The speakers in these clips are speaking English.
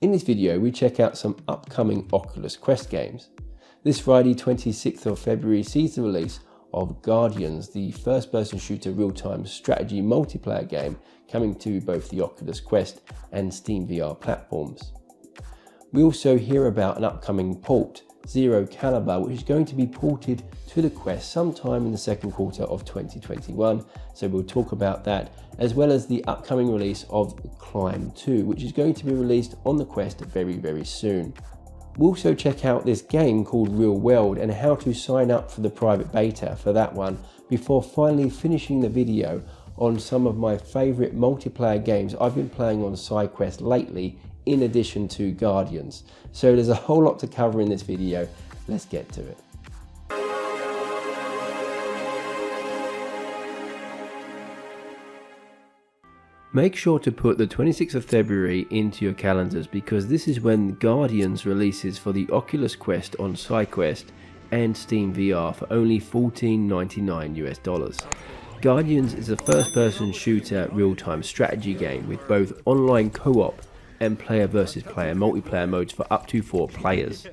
In this video, we check out some upcoming Oculus Quest games. This Friday, 26th of February, sees the release of Guardians, the first-person shooter real-time strategy multiplayer game coming to both the Oculus Quest and Steam VR platforms. We also hear about an upcoming port, Zero Caliber, which is going to be ported to the Quest sometime in the second quarter of 2021. So we'll talk about that, as well as the upcoming release of Climb 2, which is going to be released on the Quest very soon. We'll also check out this game called Real World and how to sign up for the private beta for that one, before finally finishing the video on some of my favourite multiplayer games I've been playing on SideQuest lately, in addition to Guardians. So there's a whole lot to cover in this video. Let's get to it. Make sure to put the 26th of February into your calendars, because this is when Guardians releases for the Oculus Quest on SideQuest and Steam VR for only $14.99 US. Guardians is a first-person shooter real-time strategy game with both online co-op and player versus player multiplayer modes for up to 4 players.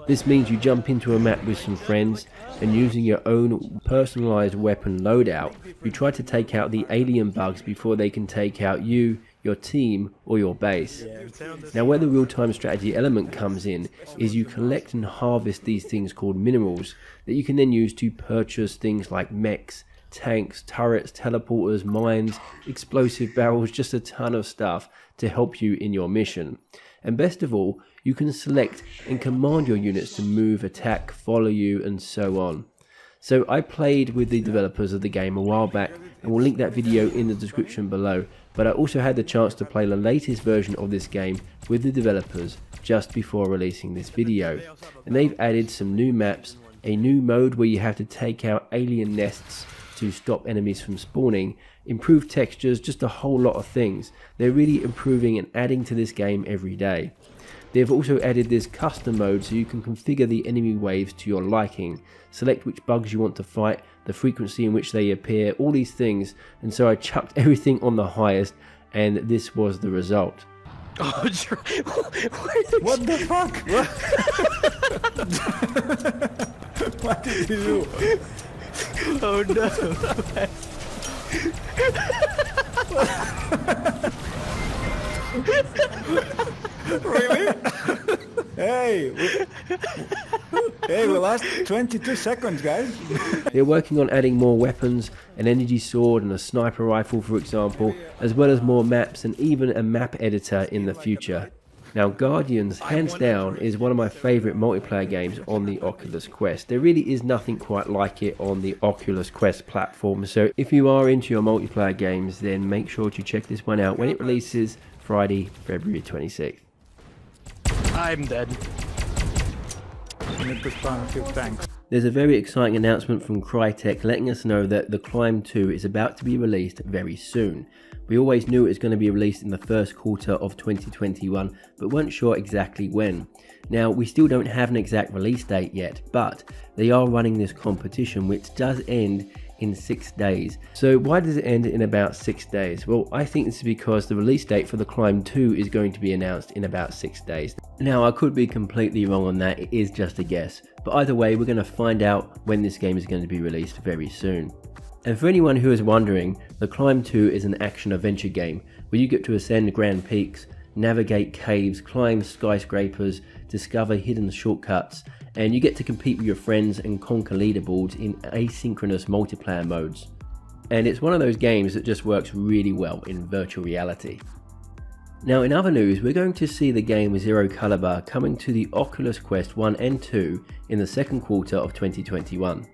This means you jump into a map with some friends, and using your own personalized weapon loadout, you try to take out the alien bugs before they can take out you, your team, or your base. Now, where the real-time strategy element comes in is you collect and harvest these things called minerals that you can then use to purchase things like mechs, tanks, turrets, teleporters, mines, explosive barrels, just a ton of stuff to help you in your mission. And best of all, you can select and command your units to move, attack, follow you, and so on. So I played with the developers of the game a while back, and we'll link that video in the description below, but I also had the chance to play the latest version of this game with the developers just before releasing this video. And they've added some new maps, a new mode where you have to take out alien nests to stop enemies from spawning, improved textures, just a whole lot of things. They're really improving and adding to this game every day. They've also added this custom mode so you can configure the enemy waves to your liking, select which bugs you want to fight, the frequency in which they appear, all these things, and so I chucked everything on the highest, and this was the result. Oh, what the fuck? What did you do? Oh no! Really? Hey, we lost 22 seconds, guys. They're working on adding more weapons, an energy sword and a sniper rifle, for example, as well as more maps and even a map editor in the future. Now, Guardians, hands down, is one of my favourite multiplayer games on the Oculus Quest. There really is nothing quite like it on the Oculus Quest platform, so if you are into your multiplayer games, then make sure to check this one out when it releases Friday, February 26th. I'm dead. I need to spawn a few tanks. There's a very exciting announcement from Crytek letting us know that the Climb 2 is about to be released very soon. We always knew it was going to be released in the first quarter of 2021, but weren't sure exactly when. Now, we still don't have an exact release date yet, but they are running this competition, which does end in 6 days. So why does it end in about 6 days? Well, I think this is because the release date for the Climb 2 is going to be announced in about 6 days. Now, I could be completely wrong on that, it is just a guess. But either way, we're going to find out when this game is going to be released very soon. And for anyone who is wondering, the Climb 2 is an action-adventure game where you get to ascend grand peaks, navigate caves, climb skyscrapers, discover hidden shortcuts, and you get to compete with your friends and conquer leaderboards in asynchronous multiplayer modes. And it's one of those games that just works really well in virtual reality. Now, in other news, we're going to see the game Zero Caliber coming to the Oculus Quest 1 and 2 in the second quarter of 2021.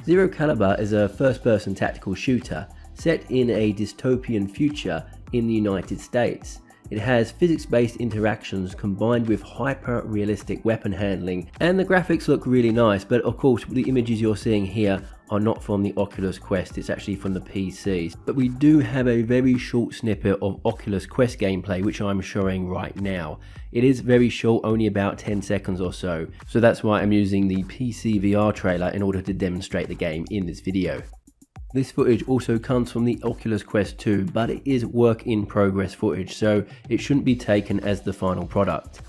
Zero Caliber is a first-person tactical shooter set in a dystopian future in the United States. It has physics-based interactions combined with hyper-realistic weapon handling, and the graphics look really nice, but of course the images you're seeing here are not from the Oculus Quest, it's actually from the PC. But we do have a very short snippet of Oculus Quest gameplay which I'm showing right now. It is very short, only about 10 seconds or so that's why I'm using the PC VR trailer in order to demonstrate the game in this video. This footage also comes from the Oculus Quest 2, but it is work in progress footage, so it shouldn't be taken as the final product.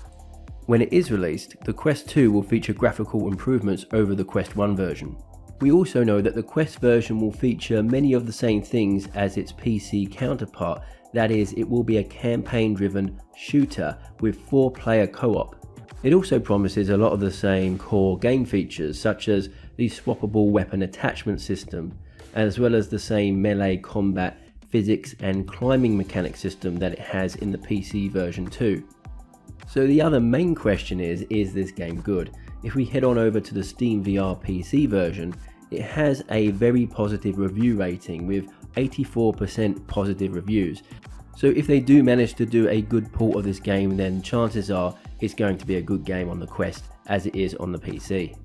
When it is released, the Quest 2 will feature graphical improvements over the Quest 1 version. We also know that the Quest version will feature many of the same things as its PC counterpart, that is, it will be a campaign-driven shooter with 4-player co-op. It also promises a lot of the same core game features, such as the swappable weapon attachment system, as well as the same melee combat, physics and climbing mechanic system that it has in the PC version too. So the other main question is this game good? If we head on over to the Steam VR PC version, it has a very positive review rating with 84% positive reviews. So if they do manage to do a good port of this game, then chances are it's going to be a good game on the Quest as it is on the PC.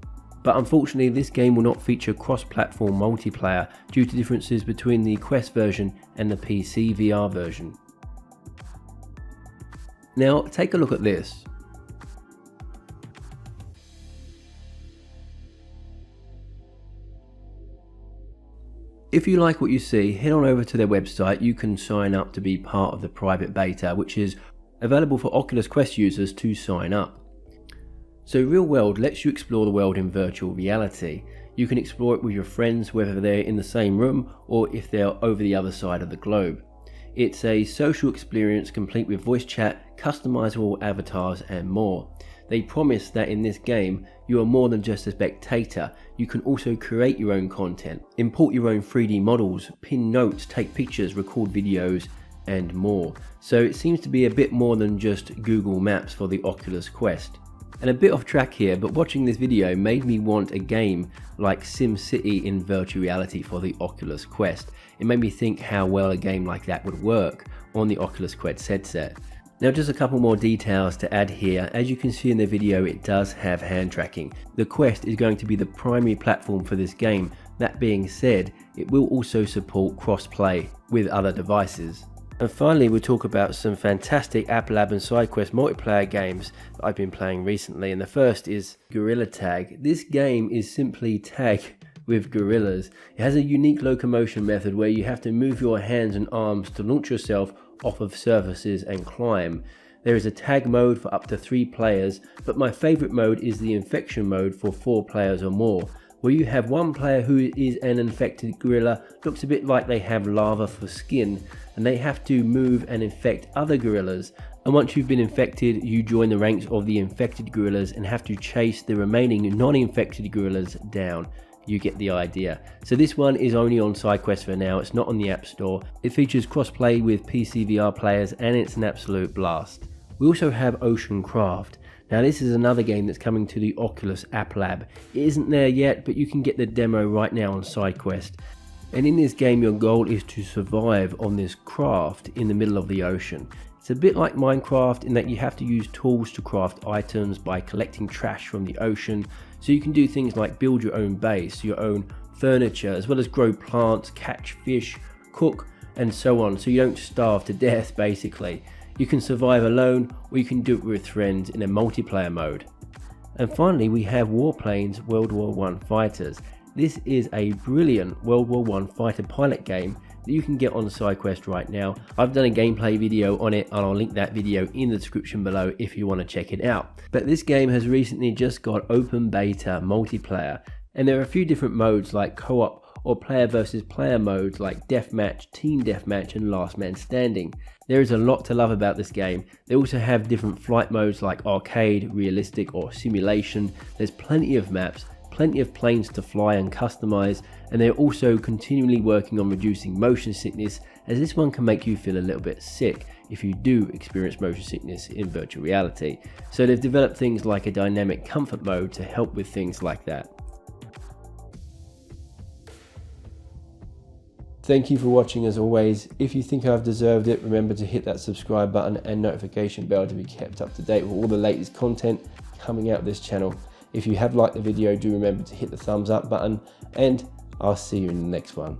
But unfortunately, this game will not feature cross-platform multiplayer due to differences between the Quest version and the PC VR version. Now take a look at this. If you like what you see, head on over to their website. You can sign up to be part of the private beta, which is available for Oculus Quest users to sign up. So Real World lets you explore the world in virtual reality. You can explore it with your friends, whether they're in the same room or if they're over the other side of the globe. It's a social experience complete with voice chat, customizable avatars and more. They promise that in this game you are more than just a spectator. You can also create your own content, import your own 3D models, pin notes, take pictures, record videos and more. So it seems to be a bit more than just Google Maps for the Oculus Quest. And a bit off track here, but watching this video made me want a game like SimCity in virtual reality for the Oculus Quest. It made me think how well a game like that would work on the Oculus Quest headset. Now just a couple more details to add here. As you can see in the video, it does have hand tracking. The Quest is going to be the primary platform for this game. That being said, it will also support cross-play with other devices. And finally, we'll talk about some fantastic App Lab and SideQuest multiplayer games that I've been playing recently. And the first is Gorilla Tag. This game is simply tag with gorillas. It has a unique locomotion method where you have to move your hands and arms to launch yourself off of surfaces and climb. There is a tag mode for up to 3 players, but my favorite mode is the infection mode for 4 players or more, where you have one player who is an infected gorilla, looks a bit like they have lava for skin, and they have to move and infect other gorillas. And once you've been infected, you join the ranks of the infected gorillas and have to chase the remaining non-infected gorillas down. You get the idea. So this one is only on SideQuest for now. It's not on the App Store. It features crossplay with PC VR players and it's an absolute blast. We also have Ocean Craft. Now this is another game that's coming to the Oculus App Lab. It isn't there yet, but you can get the demo right now on SideQuest. And in this game your goal is to survive on this craft in the middle of the ocean. It's a bit like Minecraft in that you have to use tools to craft items by collecting trash from the ocean. So you can do things like build your own base, your own furniture, as well as grow plants, catch fish, cook and so on, so you don't starve to death basically. You can survive alone or you can do it with friends in a multiplayer mode. And finally we have Warplanes World War I Fighters. This is a brilliant World War I fighter pilot game that you can get on SideQuest right now. I've done a gameplay video on it and I'll link that video in the description below if you want to check it out. But this game has recently just got open beta multiplayer, and there are a few different modes like co-op or player versus player modes like deathmatch, team deathmatch and last man standing. There is a lot to love about this game. They also have different flight modes like arcade, realistic or simulation. There's plenty of maps, plenty of planes to fly and customize, and they're also continually working on reducing motion sickness, as this one can make you feel a little bit sick if you do experience motion sickness in virtual reality. So they've developed things like a dynamic comfort mode to help with things like that. Thank you for watching as always. If you think I've deserved it, remember to hit that subscribe button and notification bell to be kept up to date with all the latest content coming out of this channel. If you have liked the video, do remember to hit the thumbs up button, and I'll see you in the next one.